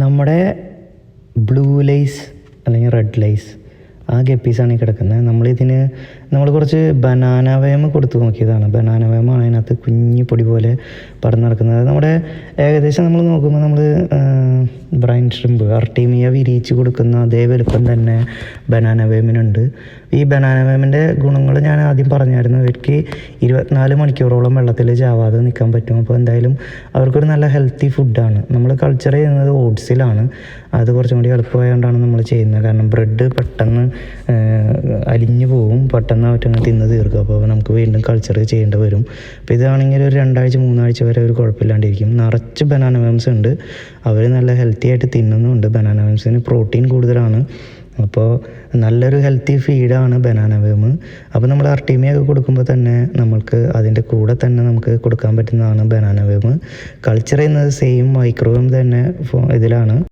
നമ്മുടെ blue lies അല്ലെങ്കിൽ red lies ആ ഗപ്പീസാണ് ഈ കിടക്കുന്നത്. നമ്മൾ കുറച്ച് ബനാന വേം കൊടുത്തു നോക്കിയതാണ്. ബനാന വേമാണ് അതിനകത്ത് കുഞ്ഞു പൊടി പോലെ പറന്ന് നടക്കുന്നത്. നമ്മുടെ ഏകദേശം നമ്മൾ നോക്കുമ്പോൾ നമ്മൾ ബ്രൈൻ ഷ്രിമ്പ് അർട്ടീമിയ വിരിയിച്ച് കൊടുക്കുന്ന അതേ വലുപ്പം തന്നെ ബനാന വേമിനുണ്ട്. ഈ ബനാന വേമിൻ്റെ ഗുണങ്ങൾ ഞാൻ ആദ്യം പറഞ്ഞായിരുന്നു. അവർക്ക് 24 മണിക്കൂറോളം വെള്ളത്തിൽ ചാവാതെ നിൽക്കാൻ പറ്റും. അപ്പോൾ എന്തായാലും അവർക്കൊരു നല്ല ഹെൽത്തി ഫുഡാണ്. നമ്മൾ കൾച്ചർ ചെയ്യുന്നത് ഓട്സിലാണ്. അത് കുറച്ചും കൂടി എളുപ്പമായതുകൊണ്ടാണ് നമ്മൾ ചെയ്യുന്നത്. കാരണം ബ്രെഡ് പെട്ടെന്ന് അലിഞ്ഞു പോകും, പെട്ടെന്ന് അവറ്റങ്ങ് തിന്ന് തീർക്കും. അപ്പോൾ നമുക്ക് വീണ്ടും കൾച്ചർ ചെയ്യേണ്ടി വരും. അപ്പോൾ ഇതാണെങ്കിൽ ഒരു 2 ആഴ്ച 3 ആഴ്ച വരെ ഒരു കുഴപ്പമില്ലാണ്ടിരിക്കും. നിറച്ച് ബനാന വേംസ് ഉണ്ട്. അവർ നല്ല ഹെൽത്തി ആയിട്ട് തിന്നുന്നുണ്ട്. ബനാന വേംസിന് പ്രോട്ടീൻ കൂടുതലാണ്. അപ്പോൾ നല്ലൊരു ഹെൽത്തി ഫീഡാണ് ബനാന വേം. അപ്പോൾ നമ്മൾ അർട്ടീമിയൊക്കെ കൊടുക്കുമ്പോൾ തന്നെ നമ്മൾക്ക് അതിൻ്റെ കൂടെ തന്നെ നമുക്ക് കൊടുക്കാൻ പറ്റുന്നതാണ് ബനാന വേം. കൾച്ചർ ചെയ്യുന്നത് സെയിം മൈക്രോവേം തന്നെ ഇതിലാണ്.